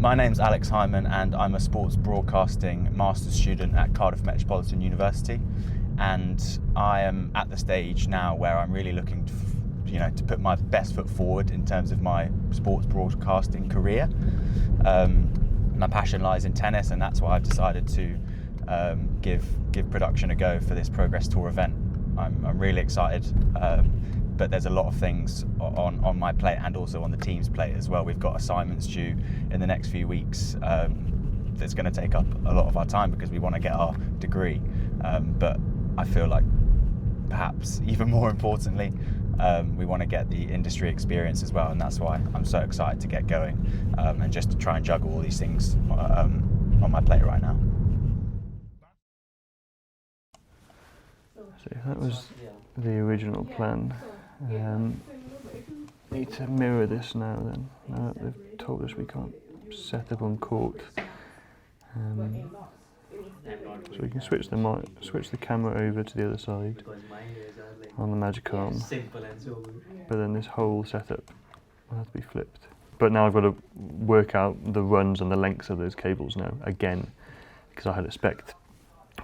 My name's Alex Hyman and I'm a sports broadcasting master's student at Cardiff Metropolitan University, and I am at the stage now where I'm really looking to put my best foot forward in terms of my sports broadcasting career. My passion lies in tennis, and that's why I've decided to give production a go for this Progress Tour event. I'm really excited, but there's a lot of things on my plate and also on the team's plate as well. We've got assignments due in the next few weeks that's going to take up a lot of our time because we want to get our degree. But I feel like perhaps even more importantly, we want to get the industry experience as well, and that's why I'm so excited to get going and just to try and juggle all these things on my plate right now. So that was the original plan. Need to mirror this now then. Now that they've told us we can't set up on court. So we can switch the camera over to the other side on the magic arm. But then this whole setup will have to be flipped. But now I've got to work out the runs and the lengths of those cables now again, because I had it spec'd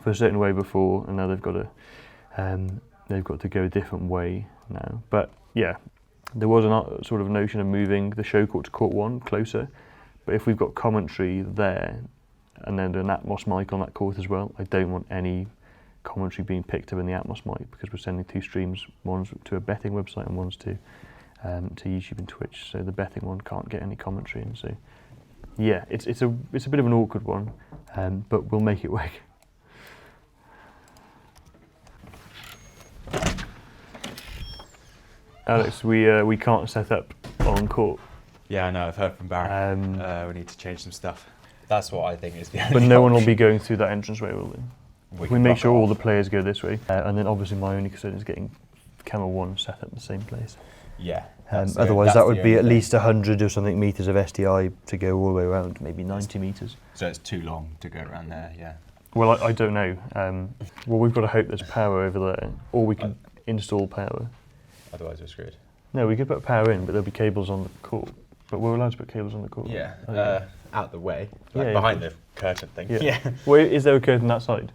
for a certain way before, and now they've got to go a different way now. But yeah, there was a sort of notion of moving the show court to court 1 closer, but if we've got commentary there and then an Atmos mic on that court as well, I don't want any commentary being picked up in the Atmos mic, because we're sending 2 streams, one's to a betting website and one's to YouTube and Twitch, so the betting one can't get any commentary in. So yeah, it's a bit of an awkward one, but we'll make it work. Alex, we can't set up on court. Yeah, I know, I've heard from Barry. We need to change some stuff. That's what I think is the only But no option. one will be going through that entranceway, will they? We make sure all the players go this way, and then obviously my only concern is getting camera 1 set up in the same place. Yeah. Otherwise that would be at least 100 or something metres of SDI to go all the way around, maybe 90 metres. So it's too long to go around there, yeah. Well, I don't know. Well, we've got to hope there's power over there, or we can install power. Otherwise we're screwed. No, we could put power in, but there'll be cables on the court. But we're allowed to put cables on the court. Yeah, out the way, like behind the curtain thing. Yeah. Well, is there a curtain that side?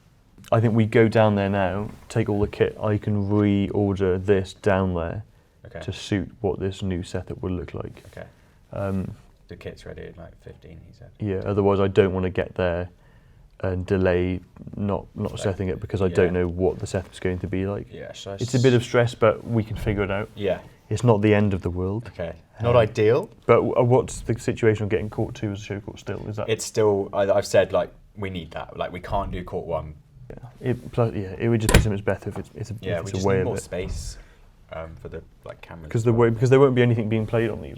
I think we go down there now, take all the kit. I can reorder this down there to suit what this new setup will look like. Okay. The kit's ready at like 15, he said. Yeah, otherwise I don't want to get there and delay not setting it, because I don't know what the setup's going to be like. Yeah, it's a bit of stress, but we can figure it out. Yeah. It's not the end of the world. Okay. Not ideal. But what's the situation of getting court 2 as a show court still? Is that? It's still, I've said, like, we need that. Like, we can't do court 1. Yeah. It would just be so much better if it's a we just way need of more it. space for the cameras. Because there won't be anything being played on these.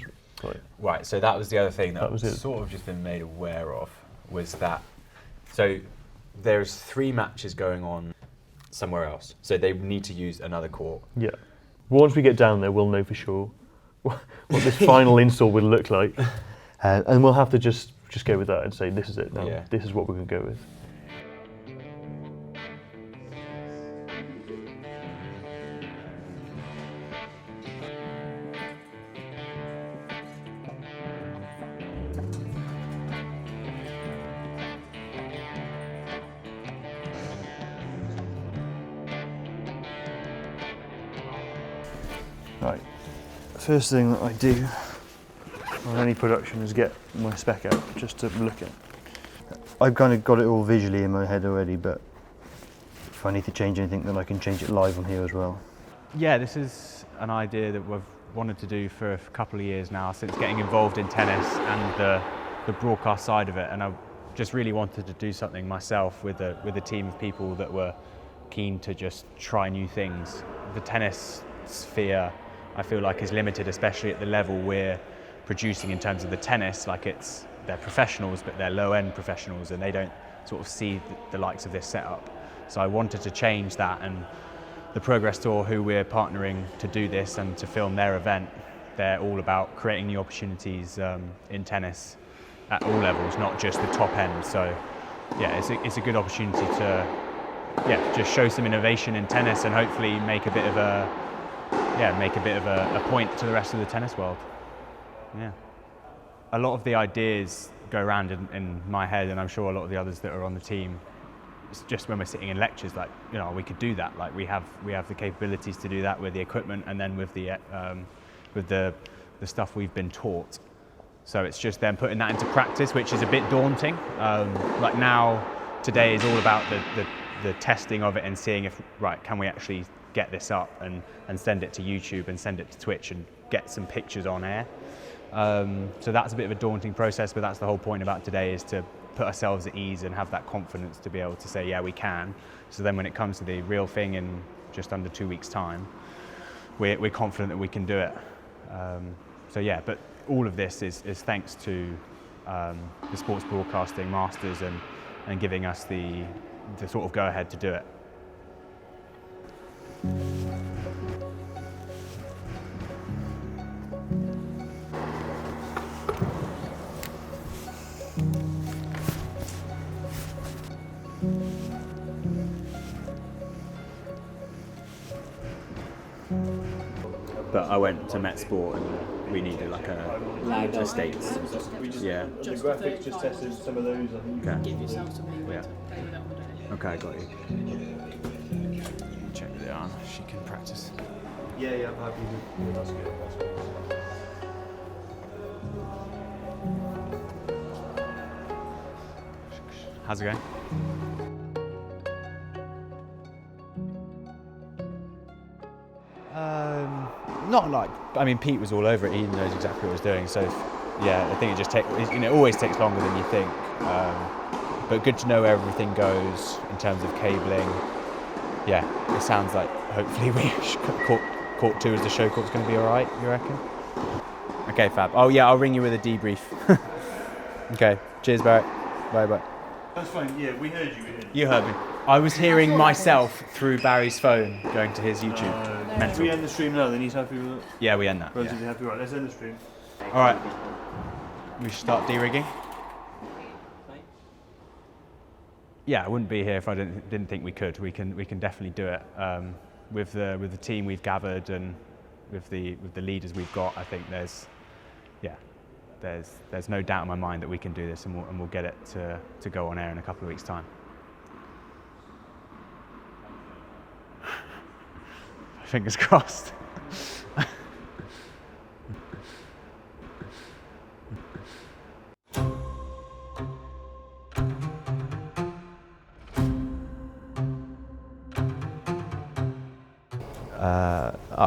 Right, so that was the other thing that was sort of just been made aware of, was that, so there's 3 matches going on somewhere else, so they need to use another court. Yeah. Once we get down there, we'll know for sure what this final install will look like, and we'll have to just go with that and say this is it now. Yeah. This is what we're going to go with. Right, first thing that I do on any production is get my spec out just to look at. I've kind of got it all visually in my head already, but if I need to change anything, then I can change it live on here as well. Yeah, this is an idea that we've wanted to do for a couple of years now, since getting involved in tennis and the broadcast side of it, and I just really wanted to do something myself with a team of people that were keen to just try new things. The tennis sphere, I feel like, is limited, especially at the level we're producing in terms of the tennis. Like, they're professionals, but they're low-end professionals, and they don't sort of see the likes of this setup. So I wanted to change that, and the Progress Tour, who we're partnering to do this and to film their event, they're all about creating new opportunities in tennis at all levels, not just the top end. So yeah, it's a good opportunity to just show some innovation in tennis and hopefully make a bit of a point to the rest of the tennis world. Yeah. A lot of the ideas go around in my head, and I'm sure a lot of the others that are on the team, it's just when we're sitting in lectures, like, you know, we could do that. Like we have the capabilities to do that with the equipment, and then with the stuff we've been taught. So it's just then putting that into practice, which is a bit daunting. Like now, today is all about the testing of it and seeing if, right, can we actually get this up and send it to YouTube and send it to Twitch and get some pictures on air. So that's a bit of a daunting process, but that's the whole point about today, is to put ourselves at ease and have that confidence to be able to say, yeah, we can. So then when it comes to the real thing in just under 2 weeks' time, we're confident that we can do it. So yeah, but all of this is thanks to the Sports Broadcasting Masters and giving us the sort of go-ahead to do it. But I went to Met Sport and we needed like a States. Yeah. The graphics just tested some of those. I think. Okay. Give yourself some leeway Yeah. to play with that one. Okay, got you. Check with it on. She can practice. Yeah, I'm happy with that's good. That's good. How's it going? Not like, I mean, Pete was all over it. He knows exactly what he was doing. So, yeah, I think it just it always takes longer than you think. But good to know where everything goes in terms of cabling. Yeah, it sounds like hopefully court 2 as the show court's going to be all right. You reckon? Okay, fab. Oh yeah, I'll ring you with a debrief. Okay. Cheers, Barrett. Bye. That's fine. Yeah, we heard you. You heard me. I was hearing myself through Barry's phone going to his YouTube. If we end the stream now, then he's happy with it. Yeah, we end that. Relatively happy. Right, let's end the stream. All right. We should start de-rigging. Yeah, I wouldn't be here if I didn't think we could. We can definitely do it. With the team we've gathered and with the leaders we've got, I think there's no doubt in my mind that we can do this, and we'll get it to go on air in a couple of weeks' time. Fingers crossed.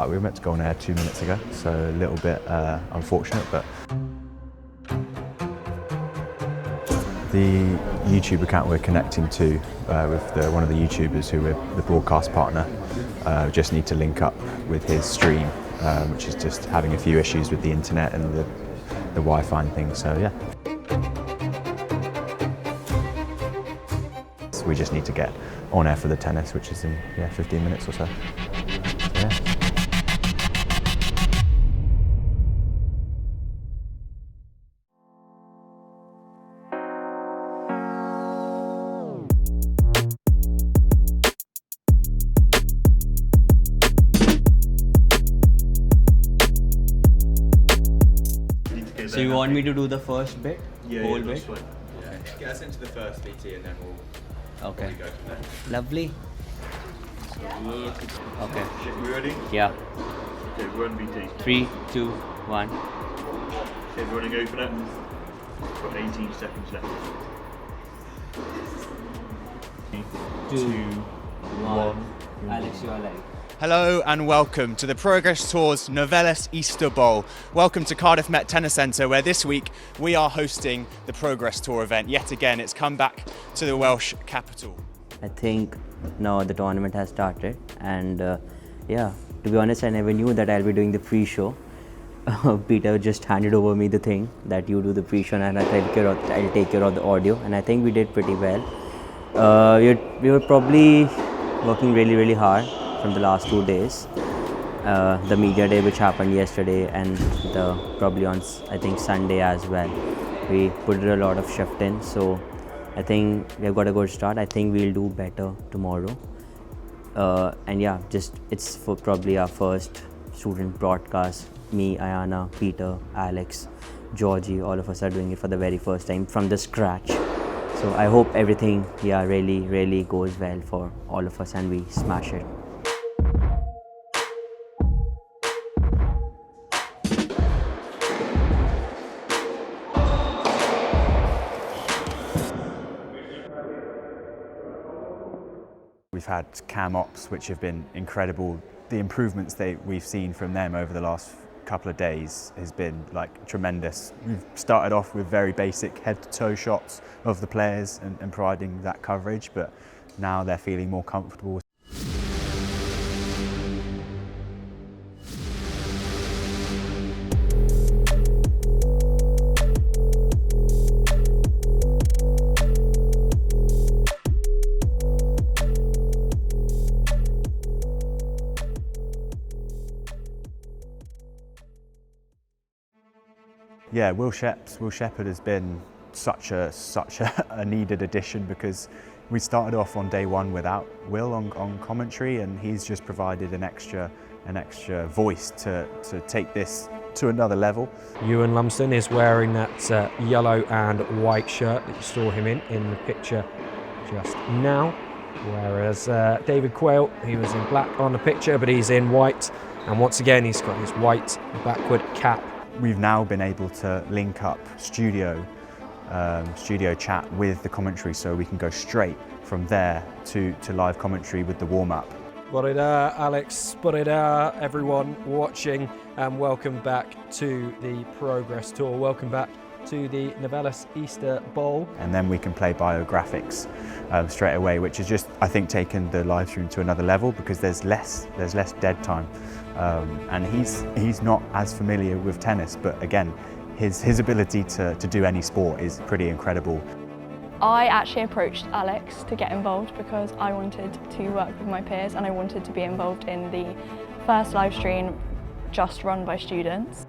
We were meant to go on air 2 minutes ago, so a little bit unfortunate, but the YouTube account we're connecting to with one of the YouTubers who we're the broadcast partner, just need to link up with his stream, which is just having a few issues with the internet and the Wi-Fi and things, so yeah. So we just need to get on air for the tennis, which is in 15 minutes or so. Yeah. So you want me to do the first bit? Whole bit? Fine. Get us into the first VT and then we'll Okay. go from there. Lovely. Okay. We ready? Yeah. Okay, we're on VT. 3, 2, 1. Okay, everyone go for that. Got 18 seconds left. 2, 1. Alex, you are live. Hello and welcome to the Progress Tour's Novellis Easter Bowl. Welcome to Cardiff Met Tennis Centre, where this week we are hosting the Progress Tour event. Yet again, it's come back to the Welsh capital. I think now the tournament has started, and yeah, to be honest, I never knew that I'll be doing the pre-show. Peter just handed over me the thing that you do the pre-show, and I'll take care of the audio, and I think we did pretty well. We were probably working really hard from the last 2 days. The media day which happened yesterday, and probably on I think Sunday as well. We put a lot of shift in, so I think we've got a good start. I think we'll do better tomorrow. And yeah, it's for probably our first student broadcast. Me, Ayana, Peter, Alex. Georgie, all of us are doing it for the very first time from the scratch. So I hope everything really goes well for all of us and we smash it. We've had cam ops, which have been incredible. The improvements we've seen from them over the last couple of days has been like tremendous. We've started off with very basic head-to-toe shots of the players and providing that coverage, but now they're feeling more comfortable. Yeah, Will Shepherd has been such a needed addition, because we started off on day one without Will on commentary, and he's just provided an extra voice to take this to another level. Ewan Lumsden is wearing that yellow and white shirt that you saw him in the picture just now, whereas David Quayle, he was in black on the picture, but he's in white, and once again he's got his white backward cap. We've now been able to link up studio chat with the commentary, so we can go straight from there to live commentary with the warm-up. Sporida, Alex, Sporida, everyone watching, and welcome back to the Progress Tour. Welcome back to the Novellis Easter Bowl. And then we can play biographics straight away, which has just, I think, taken the live stream to another level, because there's less dead time. And he's not as familiar with tennis, but again, his ability to do any sport is pretty incredible. I actually approached Alex to get involved because I wanted to work with my peers and I wanted to be involved in the first live stream just run by students.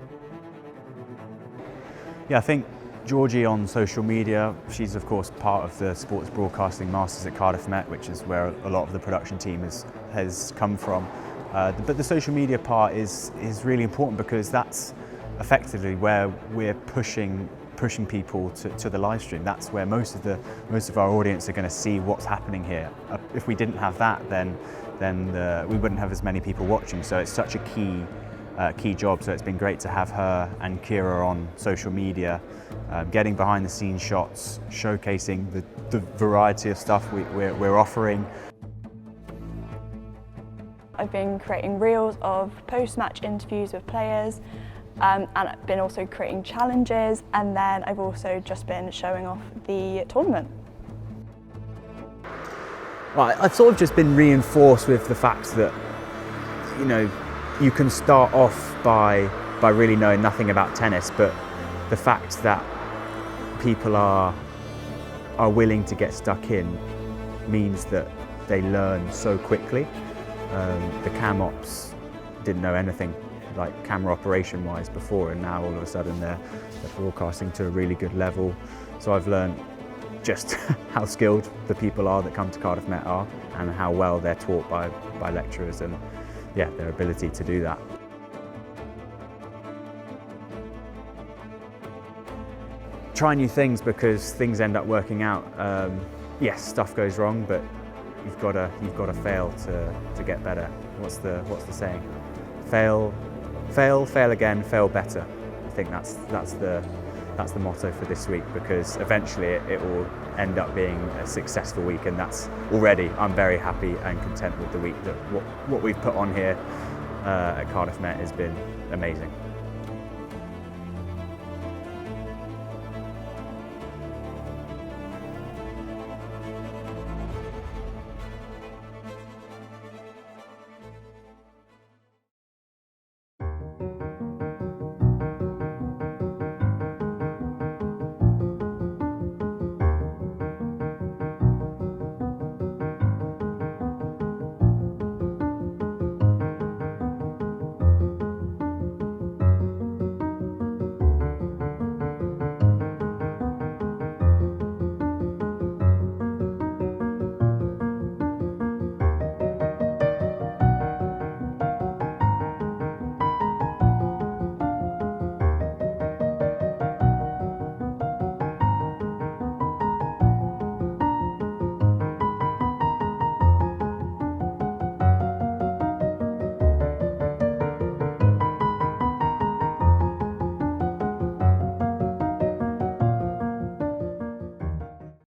Yeah, I think Georgie on social media, she's of course part of the Sports Broadcasting Masters at Cardiff Met, which is where a lot of the production team has come from. But the social media part is really important, because that's effectively where we're pushing people to the live stream. That's where most of our audience are going to see what's happening here. If we didn't have that, then we wouldn't have as many people watching. So it's such a key job. So it's been great to have her and Kira on social media, getting behind the scenes shots, showcasing the variety of stuff we're offering. I've been creating reels of post-match interviews with players, and I've been also creating challenges, and then I've also just been showing off the tournament. Well, I've sort of just been reinforced with the fact that, you know, you can start off by really knowing nothing about tennis, but the fact that people are willing to get stuck in means that they learn so quickly. The cam ops didn't know anything like camera operation wise before, and now all of a sudden they're broadcasting to a really good level. So I've learned just how skilled the people are that come to Cardiff Met are, and how well they're taught by lecturers, and yeah, their ability to do that. Try new things, because things end up working out. Yes, stuff goes wrong, but you've got to fail to get better. What's the saying? Fail again, fail better. I think that's the motto for this week, because eventually it will end up being a successful week, and that's already, I'm very happy and content with the week. That what we've put on here at Cardiff Met has been amazing.